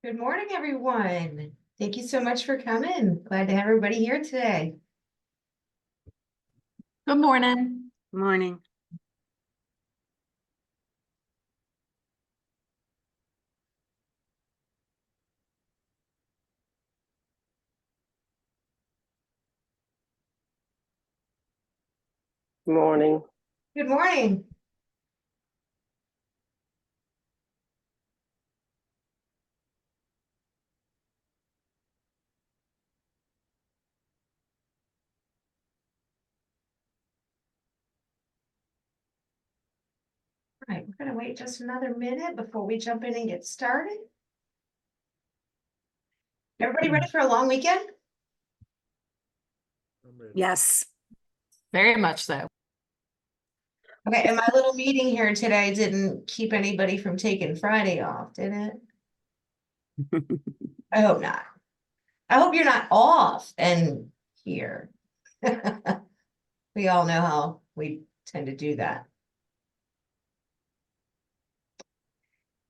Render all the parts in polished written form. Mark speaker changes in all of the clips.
Speaker 1: Good morning, everyone. Thank you so much for coming. Glad to have everybody here today.
Speaker 2: Good morning.
Speaker 3: Morning.
Speaker 4: Morning.
Speaker 1: Good morning. All right, we're gonna wait just another minute before we jump in and get started. Everybody ready for a long weekend?
Speaker 3: Yes.
Speaker 2: Very much so.
Speaker 1: Okay, and my little meeting here today didn't keep anybody from taking Friday off, did it? I hope not. I hope you're not off and here. We all know how we tend to do that.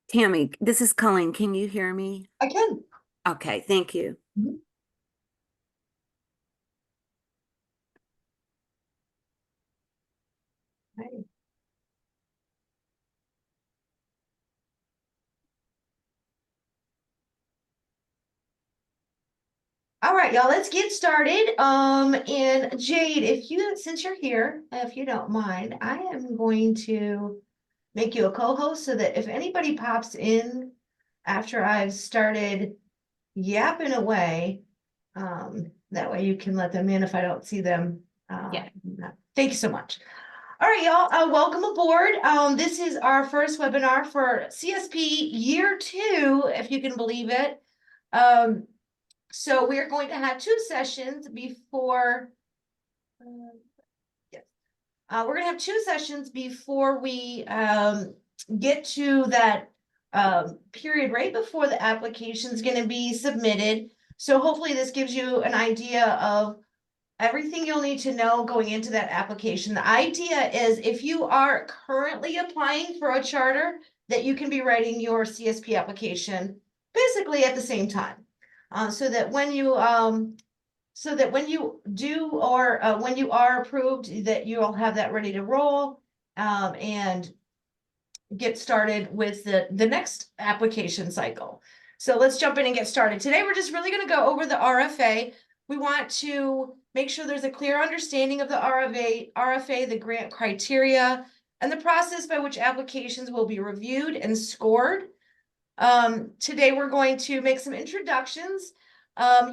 Speaker 3: Tammy, this is Colleen. Can you hear me?
Speaker 1: I can.
Speaker 3: Okay, thank you.
Speaker 1: Right. All right, y'all, let's get started. And Jade, since you're here, if you don't mind, I am going to make you a co-host so that if anybody pops in after I've started yapping away, that way you can let them in if I don't see them.
Speaker 2: Yeah.
Speaker 1: Thank you so much. All right, y'all, welcome aboard. This is our first webinar for CSP year 2, if you can believe it. So we're going to have 2 sessions before, yes. We're gonna have 2 sessions before we get to that period right before the application is gonna be submitted. So hopefully this gives you an idea of everything you'll need to know going into that application. The idea is if you are currently applying for a charter, that you can be writing your CSP application basically at the same time. So that when you do or when you are approved, that you'll have that ready to roll and get started with the next application cycle. So let's jump in and get started. Today, we're just really going to go over the RFA. We want to make sure there's a clear understanding of the RFA, the grant criteria, and the process by which applications will be reviewed and scored. Today, we're going to make some introductions.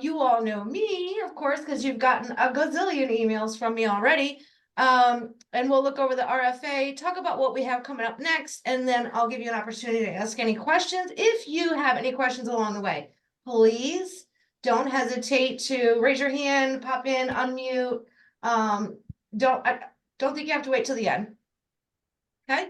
Speaker 1: You all know me, of course, because you've gotten a gazillion emails from me already. And we'll look over the RFA, talk about what we have coming up next, and then I'll give you an opportunity to ask any questions. If you have any questions along the way, please don't hesitate to raise your hand, pop in, unmute. I don't think you have to wait till the end. Okay.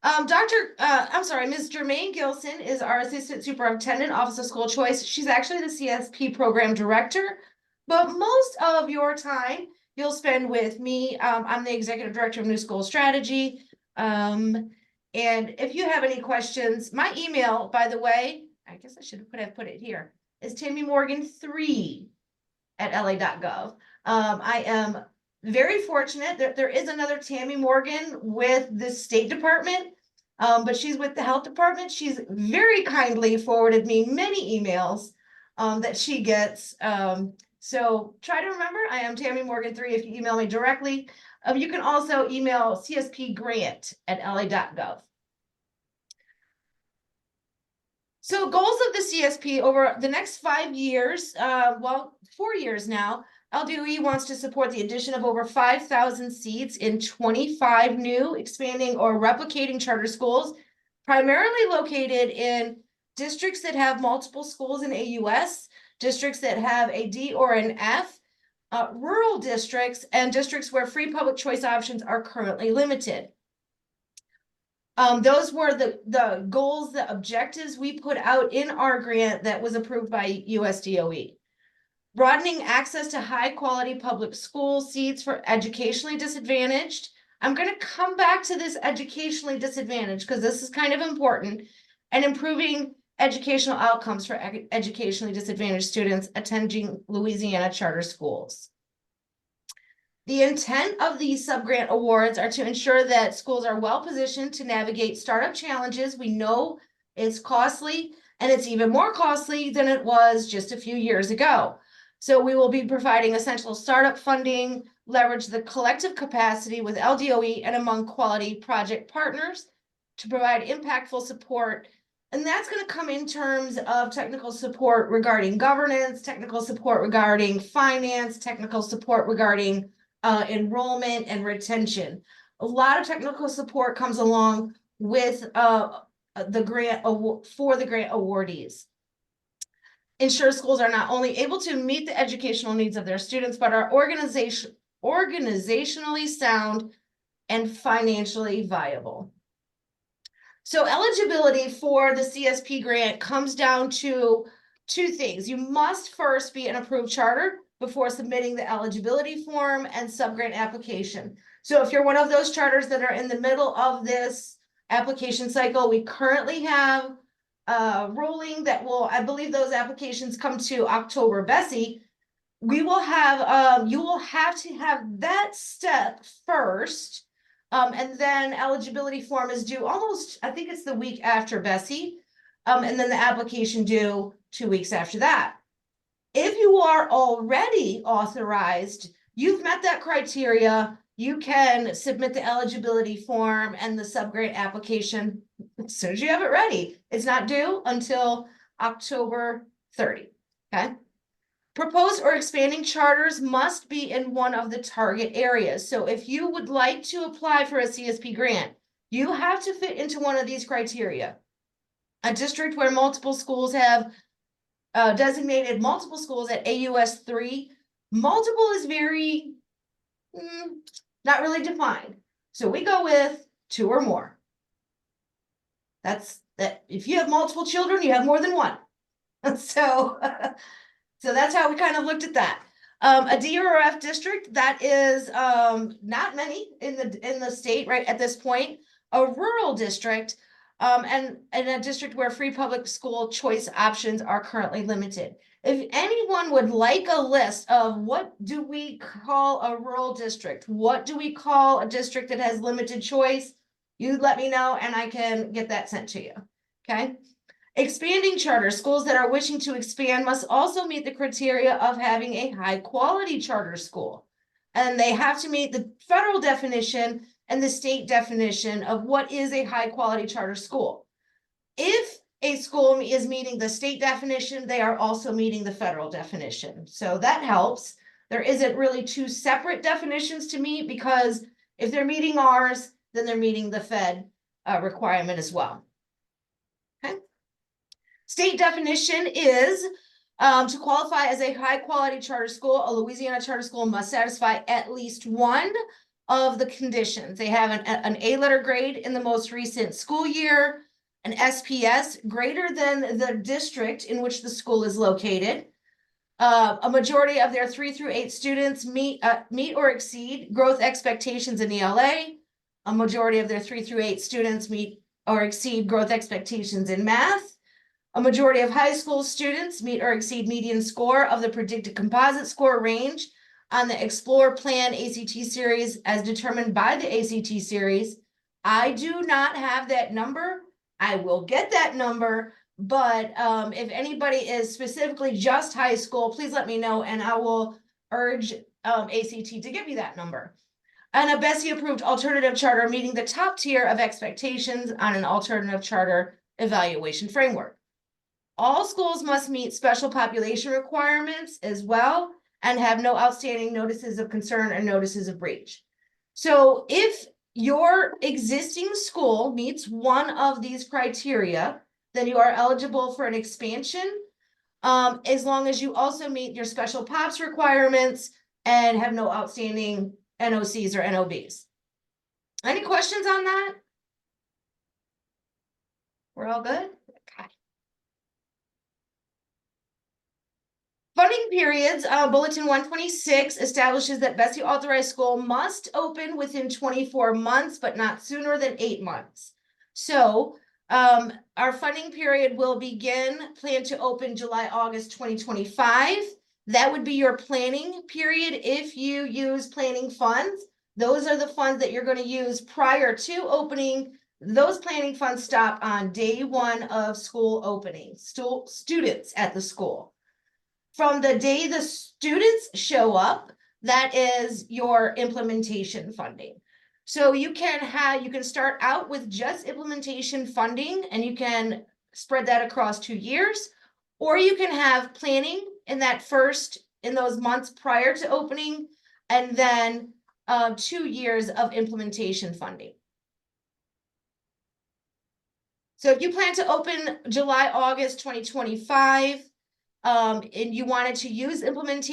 Speaker 1: Ms. Jermaine Gilson is our Assistant Superintendent, Office of School Choice. She's actually the CSP Program Director, but most of your time you'll spend with me. I'm the Executive Director of New School Strategy. And if you have any questions, my email, by the way, I guess I should have put it here, is tammymorgan3@la.gov. I am very fortunate that there is another Tammy Morgan with the State Department, but she's with the Health Department. She's very kindly forwarded me many emails that she gets. So try to remember, I am Tammy Morgan 3 if you email me directly. You can also email cspgrant@la.gov. So goals of the CSP over the next 5 years, 4 years now, LDOE wants to support the addition of over 5,000 seats in 25 new, expanding, or replicating charter schools, primarily located in districts that have multiple schools in AUS, districts that have a D or an F, rural districts, and districts where free public choice options are currently limited. Those were the goals, the objectives we put out in our grant that was approved by USDOE. Broadening access to high quality public school seats for educationally disadvantaged. I'm going to come back to this educationally disadvantaged because this is kind of important, and improving educational outcomes for educationally disadvantaged students attending Louisiana charter schools. The intent of these sub-grant awards are to ensure that schools are well positioned to navigate startup challenges. We know it's costly, and it's even more costly than it was just a few years ago. So we will be providing essential startup funding, leverage the collective capacity with LDOE and among quality project partners to provide impactful support. And that's going to come in terms of technical support regarding governance, technical support regarding finance, technical support regarding enrollment and retention. A lot of technical support comes along with the grant for the grant awardees. Ensure schools are not only able to meet the educational needs of their students, but are organizationally sound and financially viable. So eligibility for the CSP grant comes down to two things. You must first be an approved charter before submitting the eligibility form and sub-grant application. So if you're one of those charters that are in the middle of this application cycle, we currently have rolling that will, I believe those applications come to October. Bessie, we will have, you will have to have that step first. And then eligibility form is due almost, I think it's the week after, Bessie. And then the application due 2 weeks after that. If you are already authorized, you've met that criteria, you can submit the eligibility form and the sub-grant application as soon as you have it ready. It's not due until October 30, okay? Proposed or expanding charters must be in one of the target areas. So if you would like to apply for a CSP grant, you have to fit into one of these criteria. A district where multiple schools have designated multiple schools at AUS 3. Multiple is very, not really defined. So we go with 2 or more. That's that. If you have multiple children, you have more than one. So that's how we kind of looked at that. A D or F district, that is not many in the state right at this point. A rural district, and a district where free public school choice options are currently limited. If anyone would like a list of what do we call a rural district, what do we call a district that has limited choice, you let me know and I can get that sent to you, okay? Expanding charter schools that are wishing to expand must also meet the criteria of having a high quality charter school. And they have to meet the federal definition and the state definition of what is a high quality charter school. If a school is meeting the state definition, they are also meeting the federal definition. So that helps. There isn't really 2 separate definitions to meet, because if they're meeting ours, then they're meeting the Fed requirement as well. Okay. State definition is to qualify as a high quality charter school, a Louisiana charter school must satisfy at least one of the conditions. They have an A letter grade in the most recent school year, an SPS greater than the district in which the school is located. A majority of their 3 through 8 students meet or exceed growth expectations in ELA. A majority of their 3 through 8 students meet or exceed growth expectations in math. A majority of high school students meet or exceed median score of the predicted composite score range on the Explore Plan ACT series as determined by the ACT series. I do not have that number. I will get that number, but if anybody is specifically just high school, please let me know and I will urge ACT to give you that number. And a Bessie approved alternative charter meeting the top tier of expectations on an alternative charter evaluation framework. All schools must meet special population requirements as well and have no outstanding notices of concern or notices of breach. So if your existing school meets one of these criteria, then you are eligible for an expansion, as long as you also meet your special POPs requirements and have no outstanding NOCs or NOBs. Any questions on that? We're all good? Okay. Funding periods, Bulletin 126 establishes that Bessie authorized school must open within 24 months, but not sooner than 8 months. So Our funding period will plan to open July, August 2025. That would be your planning period. If you use planning funds, those are the funds that you're going to use prior to opening. Those planning funds stop on day one of school opening, students at the school. From the day the students show up, that is your implementation funding. So you can start out with just implementation funding and you can spread that across 2 years, or you can have planning in those months prior to opening, and then 2 years of implementation funding. So if you plan to open July, August 2025, and you wanted to use planning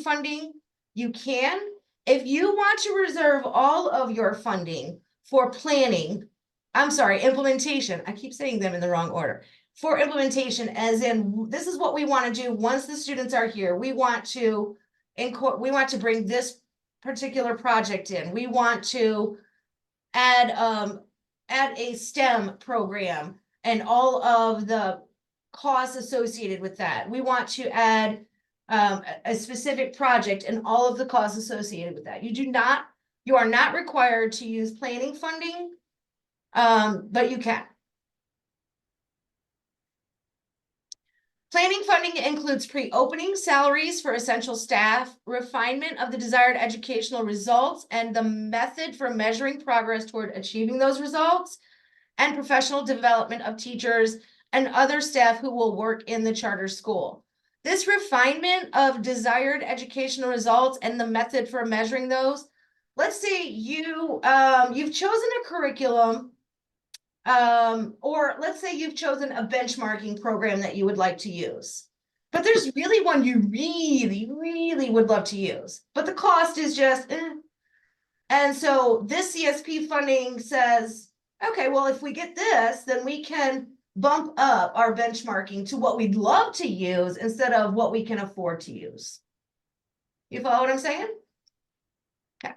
Speaker 1: funding, you can. If you want to reserve all of your funding for implementation, I keep saying them in the wrong order. For implementation, as in, this is what we want to do once the students are here. We want to bring this particular project in. We want to add a STEM program and all of the costs associated with that. We want to add a specific project and all of the costs associated with that. You are not required to use planning funding, but you can. Planning funding includes pre-opening salaries for essential staff, refinement of the desired educational results, and the method for measuring progress toward achieving those results, and professional development of teachers and other staff who will work in the charter school. This refinement of desired educational results and the method for measuring those, let's say you've chosen a curriculum, or let's say you've chosen a benchmarking program that you would like to use, but there's really one you really, really would love to use, but the cost is just, And so this CSP funding says, okay, well, if we get this, then we can bump up our benchmarking to what we'd love to use instead of what we can afford to use. You follow what I'm saying? Okay.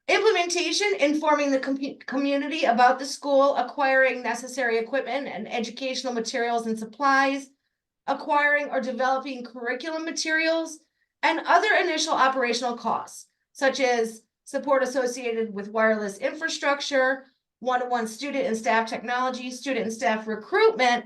Speaker 1: Implementation, informing the community about the school, acquiring necessary equipment and educational materials and supplies, acquiring or developing curriculum materials, and other initial operational costs, such as support associated with wireless infrastructure, one-to-one student and staff technology, student and staff recruitment,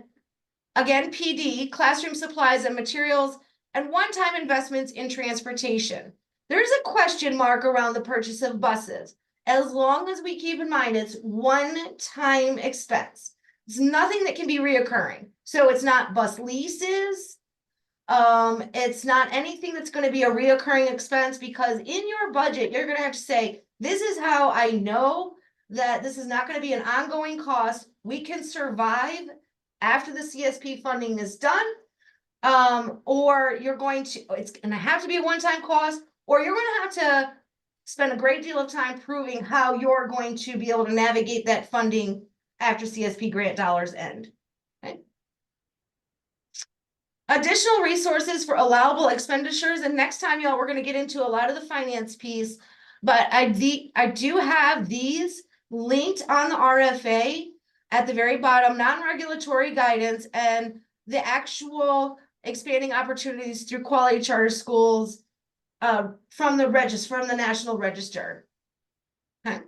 Speaker 1: again, PD, classroom supplies and materials, and one-time investments in transportation. There's a question mark around the purchase of buses, as long as we keep in mind it's one-time expense. It's nothing that can be reoccurring. So it's not bus leases. It's not anything that's going to be a reoccurring expense, because in your budget, you're going to have to say, this is how I know that this is not going to be an ongoing cost. We can survive after the CSP funding is done. Or it's going to have to be a one-time cost, or you're going to have to spend a great deal of time proving how you're going to be able to navigate that funding after CSP grant dollars end. Okay. Additional resources for allowable expenditures, and next time, y'all, we're going to get into a lot of the finance piece, but I do have these linked on the RFA at the very bottom, non-regulatory guidance and the actual expanding opportunities through quality charter schools from the National Register. Okay.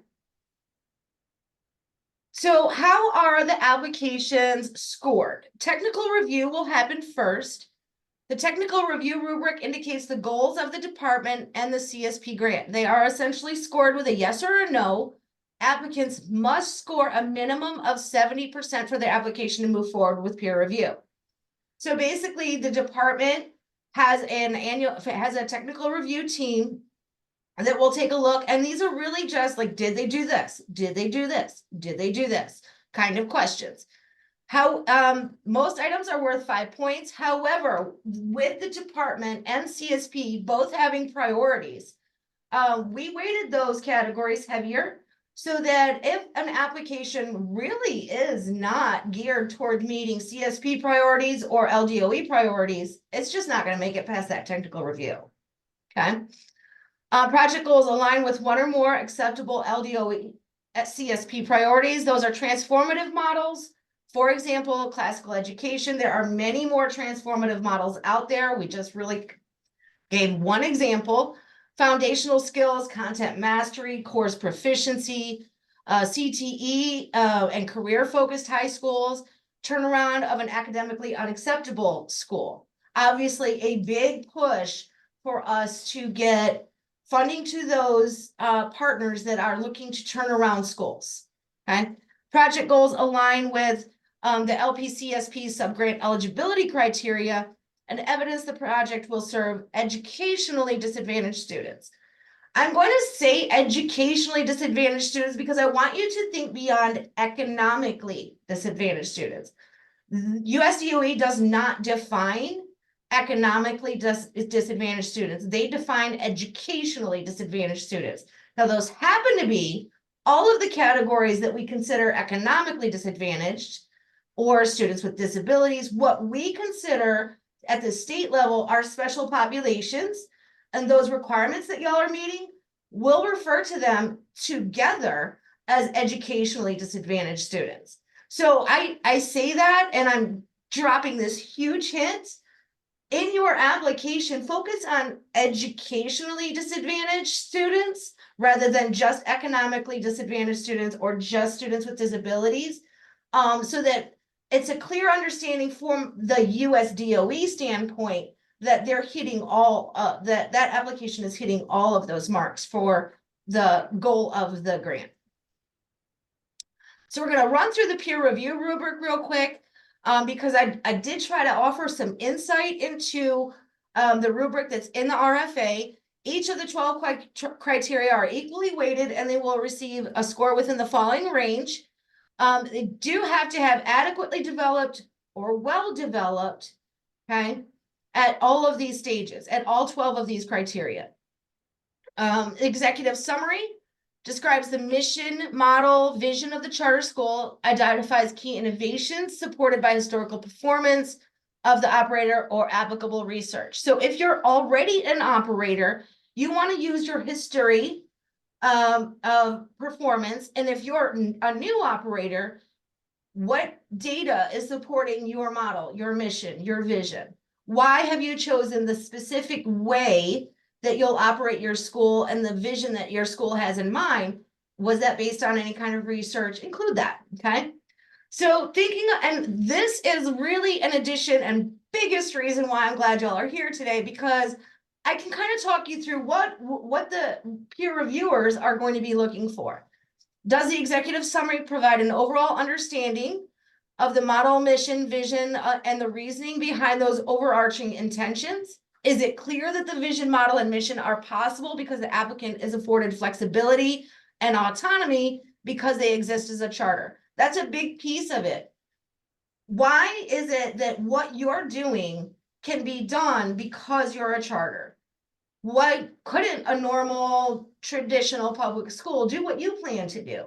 Speaker 1: So how are the applications scored? Technical review will happen first. The technical review rubric indicates the goals of the department and the CSP grant. They are essentially scored with a yes or a no. Applicants must score a minimum of 70% for their application to move forward with peer review. So basically, the department has a technical review team that will take a look, and these are really just like, did they do this? Did they do this? Did they do this? Kind of questions. How most items are worth 5 points. However, with the department and CSP both having priorities, we weighted those categories heavier, so that if an application really is not geared toward meeting CSP priorities or LDOE priorities, it's just not going to make it past that technical review. Okay. Project goals align with one or more acceptable LDOE at CSP priorities. Those are transformative models. For example, classical education. There are many more transformative models out there. We just really gave one example. Foundational skills, content mastery, course proficiency, CTE, and career-focused high schools, turnaround of an academically unacceptable school. Obviously, a big push for us to get funding to those partners that are looking to turn around schools. Okay, project goals align with the LPCSP subgrant eligibility criteria and evidence the project will serve educationally disadvantaged students. I'm going to say educationally disadvantaged students because I want you to think beyond economically disadvantaged students. USDOE does not define economically disadvantaged students. They define educationally disadvantaged students. Now, those happen to be all of the categories that we consider economically disadvantaged or students with disabilities. What we consider at the state level are special populations, and those requirements that y'all are meeting, we'll refer to them together as educationally disadvantaged students. So I say that, and I'm dropping this huge hint. In your application, focus on educationally disadvantaged students rather than just economically disadvantaged students or just students with disabilities, so that it's a clear understanding from the USDOE standpoint that they're hitting all, that application is hitting all of those marks for the goal of the grant. So we're going to run through the peer review rubric real quick, because I did try to offer some insight into the rubric that's in the RFA. Each of the 12 criteria are equally weighted, and they will receive a score within the following range. They do have to have adequately developed or well-developed, okay, at all of these stages, at all 12 of these criteria. Executive summary describes the mission, model, vision of the charter school, identifies key innovations supported by historical performance of the operator or applicable research. So if you're already an operator, you want to use your history of performance. And if you're a new operator, what data is supporting your model, your mission, your vision? Why have you chosen the specific way that you'll operate your school and the vision that your school has in mind? Was that based on any kind of research? Include that, okay? So thinking, and this is really an addition and biggest reason why I'm glad y'all are here today, because I can kind of talk you through what the peer reviewers are going to be looking for. Does the executive summary provide an overall understanding of the model, mission, vision, and the reasoning behind those overarching intentions? Is it clear that the vision, model, and mission are possible because the applicant is afforded flexibility and autonomy because they exist as a charter? That's a big piece of it. Why is it that what you're doing can be done because you're a charter? Why couldn't a normal traditional public school do what you plan to do?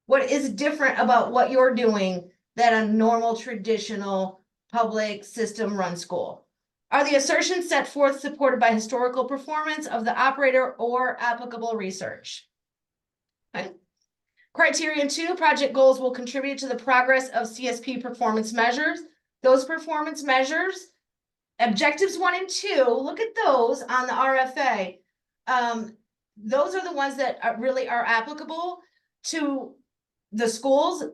Speaker 1: What is different about what you're doing that a normal traditional public system run school? Are the assertions set forth supported by historical performance of the operator or applicable research? Okay. Criterion 2, project goals will contribute to the progress of CSP performance measures. Those performance measures, objectives 1 and 2, look at those on the RFA. Those are the ones that really are applicable to the schools.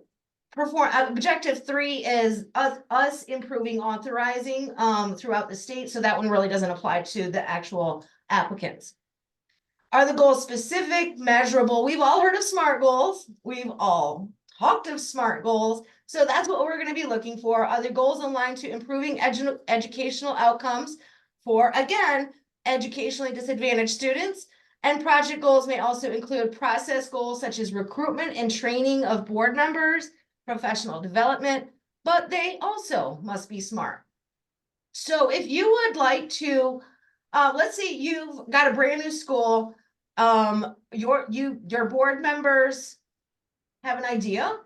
Speaker 1: Objective 3 is us improving authorizing throughout the state, so that one really doesn't apply to the actual applicants. Are the goals specific, measurable? We've all heard of SMART goals. We've all talked of SMART goals. So that's what we're going to be looking for. Are the goals aligned to improving educational outcomes for, again, educationally disadvantaged students? And project goals may also include process goals such as recruitment and training of board members, professional development, but they also must be SMART. So if you would like to, let's say you've got a brand new school, your board members have an idea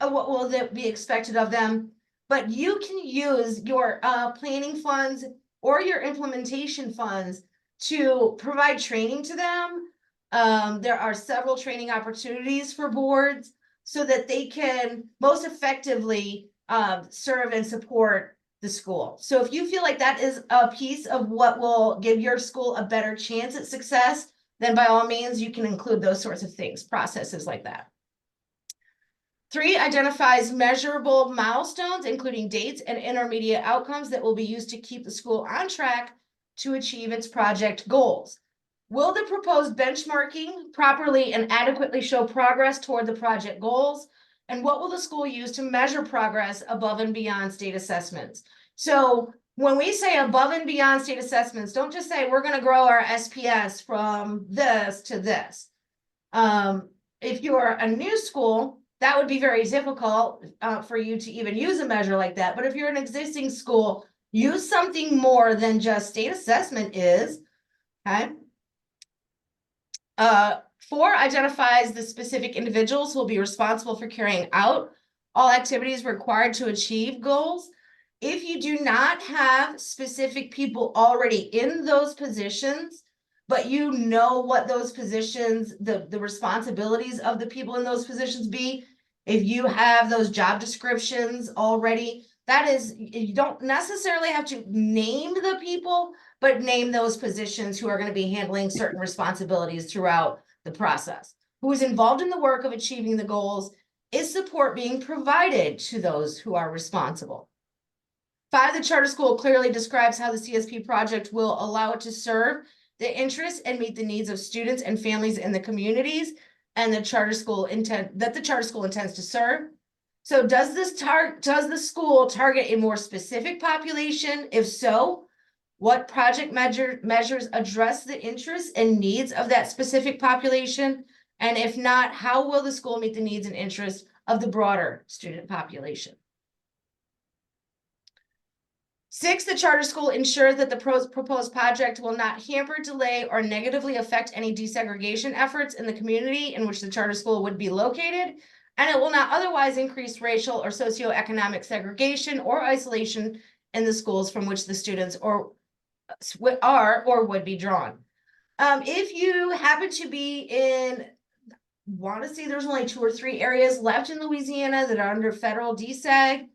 Speaker 1: of what will be expected of them, but you can use your planning funds or your implementation funds to provide training to them There are several training opportunities for boards so that they can most effectively serve and support the school. So if you feel like that is a piece of what will give your school a better chance at success, then by all means, you can include those sorts of things, processes like that. 3, identifies measurable milestones, including dates and intermediate outcomes that will be used to keep the school on track to achieve its project goals. Will the proposed benchmarking properly and adequately show progress toward the project goals? And what will the school use to measure progress above and beyond state assessments? So when we say above and beyond state assessments, don't just say we're going to grow our SPS from this to this. If you are a new school, that would be very difficult for you to even use a measure like that. But if you're an existing school, use something more than just state assessment is, okay? 4, identifies the specific individuals who will be responsible for carrying out all activities required to achieve goals. If you do not have specific people already in those positions, but you know what those positions, the responsibilities of the people in those positions be, if you have those job descriptions already, that is, you don't necessarily have to name the people, but name those positions who are going to be handling certain responsibilities throughout the process. Who is involved in the work of achieving the goals? Is support being provided to those who are responsible? 5, the charter school clearly describes how the CSP project will allow it to serve the interests and meet the needs of students and families in the communities and the charter school intends to serve. So does the school target a more specific population? If so, what project measures address the interests and needs of that specific population? And if not, how will the school meet the needs and interests of the broader student population? 6, the charter school ensures that the proposed project will not hamper, delay, or negatively affect any desegregation efforts in the community in which the charter school would be located, and it will not otherwise increase racial or socioeconomic segregation or isolation in the schools from which the students are or would be drawn. If you happen to be want to see there's only 2 or 3 areas left in Louisiana that are under federal deseg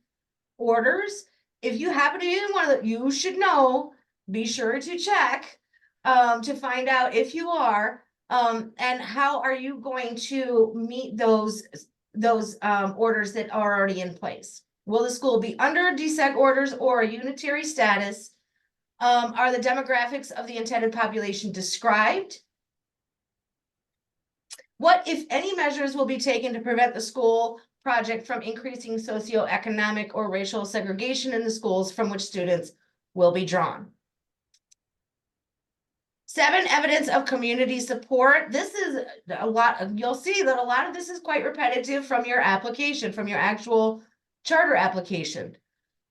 Speaker 1: orders. If you happen to be in one of them, you should know, be sure to check to find out if you are, and how are you going to meet those orders that are already in place. Will the school be under deseg orders or a unitary status? Are the demographics of the intended population described? What, if any, measures will be taken to prevent the school project from increasing socioeconomic or racial segregation in the schools from which students will be drawn? 7, evidence of community support. This is a lot. You'll see that a lot of this is quite repetitive from your application, from your actual charter application.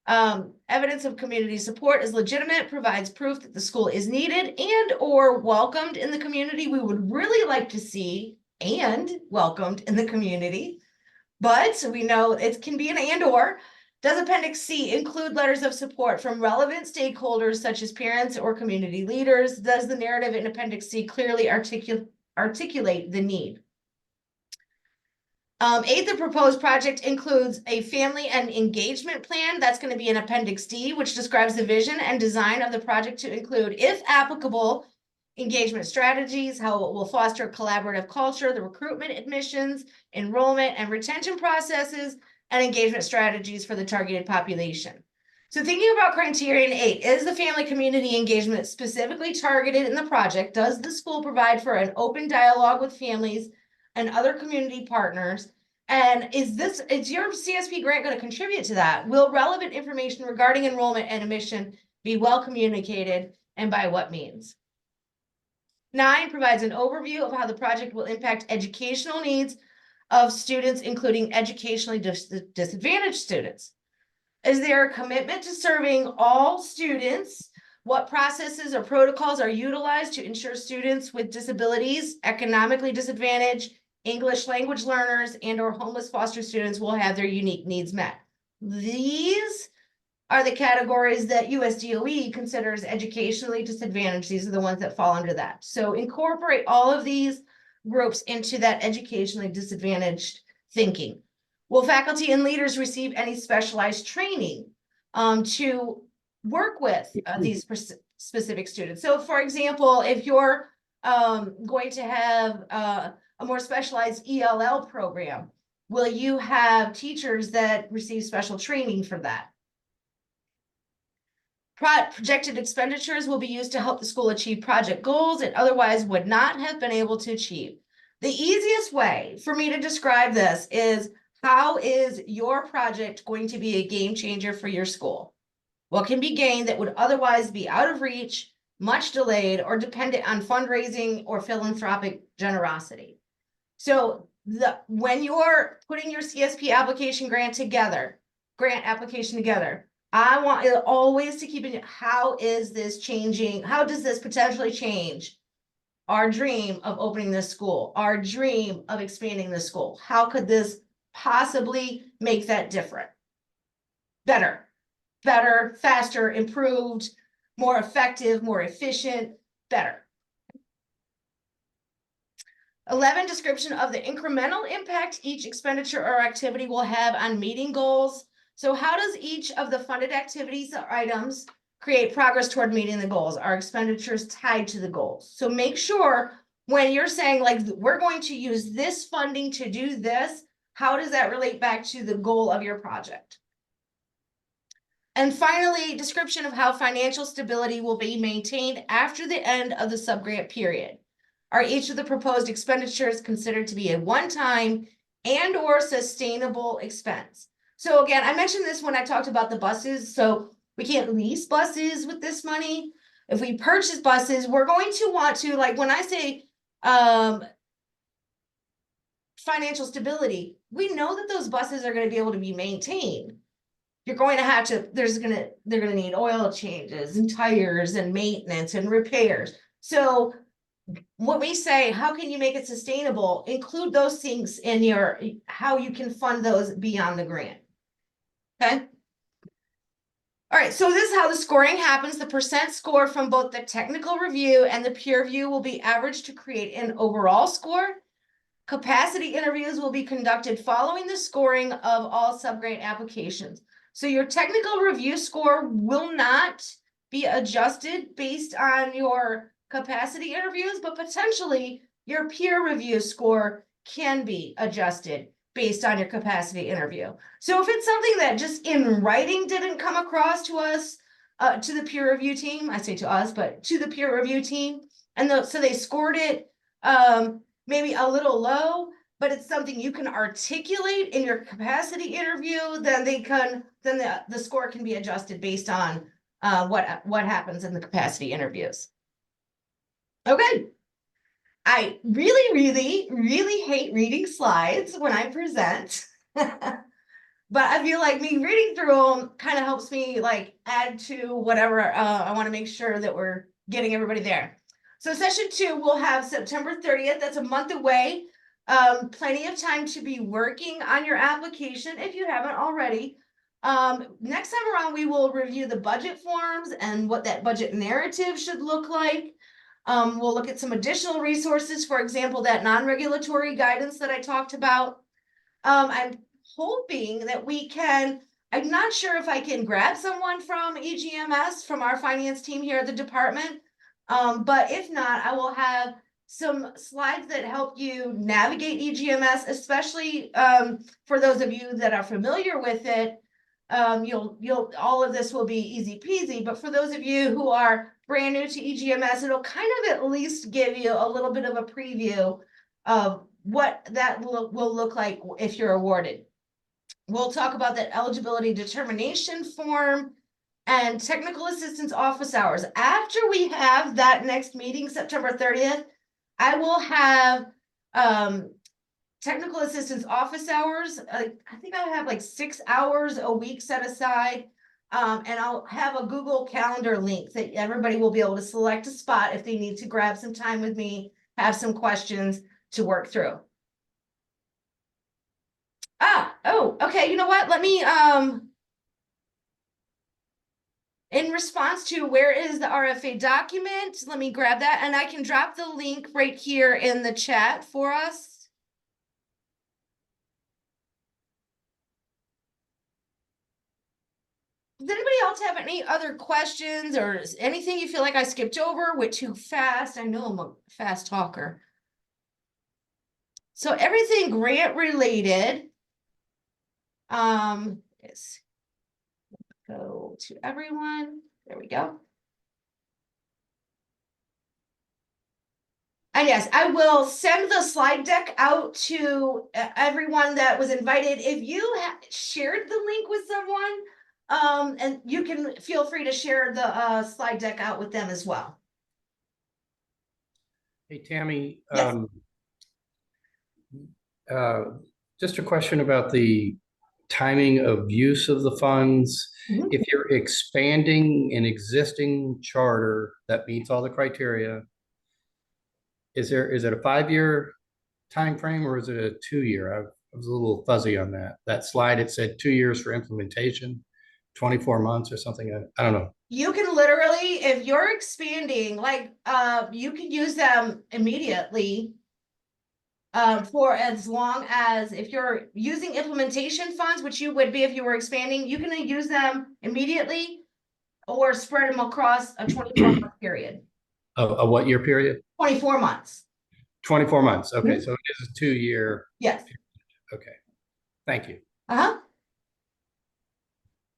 Speaker 1: Evidence of community support is legitimate, provides proof that the school is needed and or welcomed in the community. We would really like to see and welcomed in the community, but we know it can be an and or. Does Appendix C include letters of support from relevant stakeholders such as parents or community leaders? Does the narrative in Appendix C clearly articulate the need? 8, the proposed project includes a family and engagement plan. That's going to be in Appendix D, which describes the vision and design of the project to include, if applicable, engagement strategies, how it will foster a collaborative culture, the recruitment, admissions, enrollment, and retention processes, and engagement strategies for the targeted population. So thinking about criterion 8, is the family community engagement specifically targeted in the project? Does the school provide for an open dialogue with families and other community partners? And is your CSP grant going to contribute to that? Will relevant information regarding enrollment and admission be well communicated, and by what means? 9, provides an overview of how the project will impact educational needs of students, including educationally disadvantaged students. Is there a commitment to serving all students? What processes or protocols are utilized to ensure students with disabilities, economically disadvantaged, English language learners, and or homeless foster students will have their unique needs met? These are the categories that USDOE considers educationally disadvantaged. These are the ones that fall under that. So incorporate all of these groups into that educationally disadvantaged thinking? Will faculty and leaders receive any specialized training to work with these specific students? So for example, if you're going to have a more specialized ELL program, will you have teachers that receive special training for that? Projected expenditures will be used to help the school achieve project goals it otherwise would not have been able to achieve. The easiest way for me to describe this is, how is your project going to be a game changer for your school? What can be gained that would otherwise be out of reach, much delayed, or dependent on fundraising or philanthropic generosity? So when you're putting your CSP grant application together, I want it always to keep in, how is this changing? How does this potentially change our dream of opening this school, our dream of expanding the school? How could this possibly make that different? Better, faster, improved, more effective, more efficient, better. 11, description of the incremental impact each expenditure or activity will have on meeting goals. So how does each of the funded activities or items create progress toward meeting the goals? Are expenditures tied to the goals? So make sure when you're saying, like, we're going to use this funding to do this, how does that relate back to the goal of your project? And finally, description of how financial stability will be maintained after the end of the subgrant period. Are each of the proposed expenditures considered to be a one-time and or sustainable expense? So again, I mentioned this when I talked about the buses. So we can't lease buses with this money. If we purchase buses, we're going to want to, like when I say financial stability, we know that those buses are going to be able to be maintained. You're going to have to, they're going to need oil changes and tires and maintenance and repairs. So when we say, how can you make it sustainable, include those things in your, how you can fund those beyond the grant. Okay. All right, so this is how the scoring happens. The percent score from both the technical review and the peer review will be averaged to create an overall score. Capacity interviews will be conducted following the scoring of all subgrant applications. So your technical review score will not be adjusted based on your capacity interviews, but potentially your peer review score can be adjusted based on your capacity interview. So if it's something that just in writing didn't come across to us, to the peer review team, I say to us, but to the peer review team, and so they scored it maybe a little low, but it's something you can articulate in your capacity interview, then the score can be adjusted based on what happens in the capacity interviews. Okay. I really hate reading slides when I present. But I feel like me reading through them kind of helps me like add to whatever I want to make sure that we're getting everybody there. So session 2 will have September 30th. That's a month away. Plenty of time to be working on your application if you haven't already. Next time around, we will review the budget forms and what that budget narrative should look like. We'll look at some additional resources, for example, that non-regulatory guidance that I talked about. I'm hoping that we can, I'm not sure if I can grab someone from EGMS, from our finance team here at the department. But if not, I will have some slides that help you navigate EGMS, especially for those of you that are familiar with it. All of this will be easy peasy, but for those of you who are brand new to EGMS, it'll kind of at least give you a little bit of a preview of what that will look like if you're awarded. We'll talk about that eligibility determination form and technical assistance office hours. After we have that next meeting, September 30th, I will have technical assistance office hours. I think I have like 6 hours a week set aside. And I'll have a Google Calendar link that everybody will be able to select a spot if they need to grab some time with me, have some questions to work through. Oh, okay, you know what? Let me, in response to where is the RFA document, let me grab that and I can drop the link right here in the chat for us. Does anybody else have any other questions or anything you feel like I skipped over, went too fast? I know I'm a fast talker. So everything grant related. Yes. Go to everyone. There we go. And yes, I will send the slide deck out to everyone that was invited. If you shared the link with someone, and you can feel free to share the slide deck out with them as well.
Speaker 4: Hey, Tammy.
Speaker 1: Yes.
Speaker 4: Just a question about the timing of use of the funds.
Speaker 1: Mhm.
Speaker 4: If you're expanding an existing charter that meets all the criteria, is it a 5-year time frame or is it a 2-year? I was a little fuzzy on that. That slide, it said 2 years for implementation, 24 months or something. I don't know.
Speaker 1: You can literally, if you're expanding, like, you can use them immediately. For as long as if you're using implementation funds, which you would be if you were expanding, you can use them immediately or spread them across a 24-month period.
Speaker 4: A what year period?
Speaker 1: 24 months.
Speaker 4: 24 months. Okay,
Speaker 1: Mhm.
Speaker 4: so it is a 2-year.
Speaker 1: Yes.
Speaker 4: Okay, thank you.
Speaker 1: Uh-huh.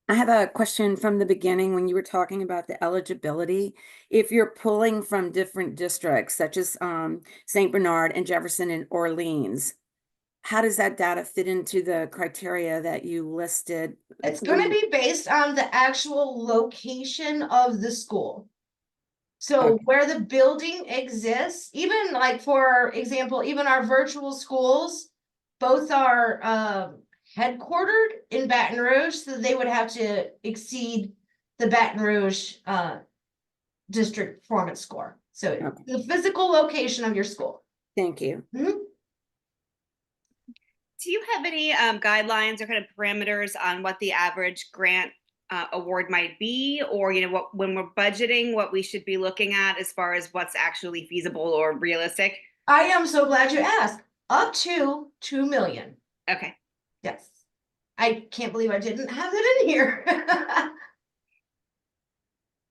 Speaker 3: I have a question from the beginning when you were talking about the eligibility. If you're pulling from different districts such as St. Bernard and Jefferson and Orleans, how does that data fit into the criteria that you listed?
Speaker 1: It's going to be based on the actual location of the school. So
Speaker 3: Okay.
Speaker 1: where the building exists, even like for example, even our virtual schools, both are headquartered in Baton Rouge, so they would have to exceed the Baton Rouge district performance score. So
Speaker 3: Okay.
Speaker 1: the physical location of your school.
Speaker 3: Thank you.
Speaker 1: Mhm.
Speaker 5: Do you have any guidelines or kind of parameters on what the average grant award might be, or what when we're budgeting, what we should be looking at as far as what's actually feasible or realistic?
Speaker 1: I am so glad you asked. Up to 2 million.
Speaker 5: Okay.
Speaker 1: Yes. I can't believe I didn't have it in here.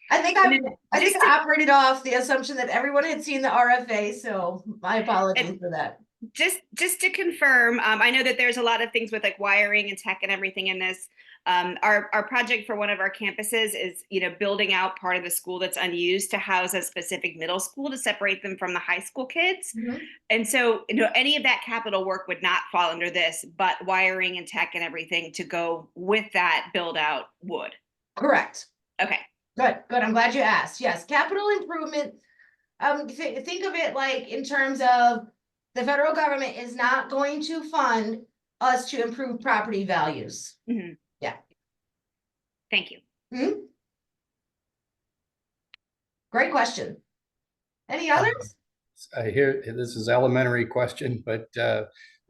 Speaker 1: I think
Speaker 5: And then just
Speaker 1: I operated off the assumption that everyone had seen the RFA, so my apologies for that.
Speaker 5: Just to confirm, I know that there's a lot of things with like wiring and tech and everything in this. Our project for one of our campuses is, building out part of the school that's unused to house a specific middle school to separate them from the high school kids.
Speaker 1: Mhm.
Speaker 5: And so, any of that capital work would not fall under this, but wiring and tech and everything to go with that build out would.
Speaker 1: Correct.
Speaker 5: Okay.
Speaker 1: Good. I'm glad you asked. Yes, capital improvement. Think of it like in terms of the federal government is not going to fund us to improve property values.
Speaker 5: Mhm.
Speaker 1: Yeah.
Speaker 5: Thank you.
Speaker 1: Hmm? Great question. Any others?
Speaker 4: I hear this is elementary question, but the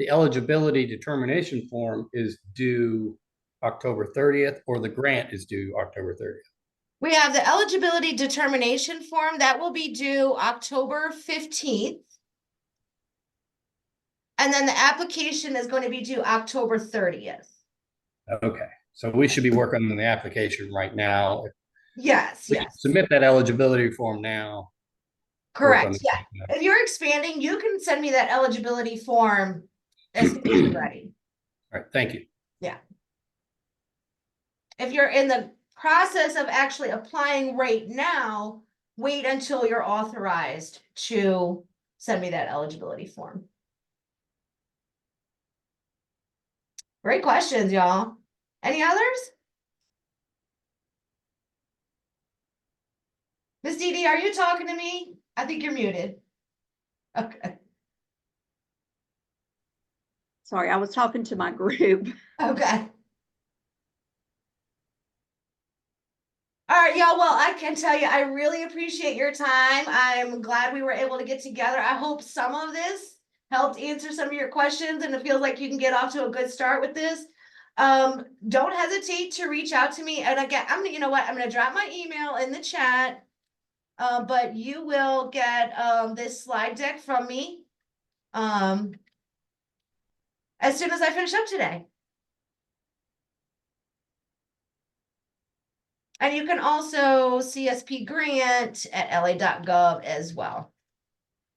Speaker 4: eligibility determination form is due October 30th, or the grant is due October 30th.
Speaker 1: We have the eligibility determination form that will be due October 15th. And then the application is going to be due October 30th.
Speaker 4: Okay, so we should be working on the application right now.
Speaker 1: Yes,
Speaker 4: We can
Speaker 1: yes.
Speaker 4: submit that eligibility form now. work on
Speaker 1: Correct.
Speaker 4: the-
Speaker 1: Yeah. If you're expanding, you can send me that eligibility form as soon as you're ready.
Speaker 4: All right, thank you.
Speaker 1: If you're in the process of actually applying right now, wait until you're authorized to send me that eligibility form. Great questions, y'all. Any others? Miss Dee Dee, are you talking to me? I think you're muted. Okay.
Speaker 6: Sorry, I was talking to my group.
Speaker 1: Okay. All right, y'all. Well, I can tell you, I really appreciate your time. I'm glad we were able to get together. I hope some of this helped answer some of your questions and it feels like you can get off to a good start with this. don't hesitate to reach out to me. And again, you know what, I'm gonna drop my email in the chat. But you will get, this slide deck from me. As soon as I finish up today. And you can also CSP grant at la.gov as well.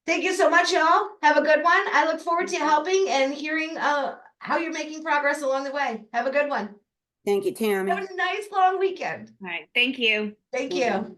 Speaker 1: Thank you so much, y'all. Have a good one. I look forward to helping and hearing how you're making progress along the way. Have a good one.
Speaker 3: Thank you, Tammy.
Speaker 1: Have a nice long weekend.
Speaker 5: All right, thank you.
Speaker 1: Thank
Speaker 3: Thank
Speaker 1: you.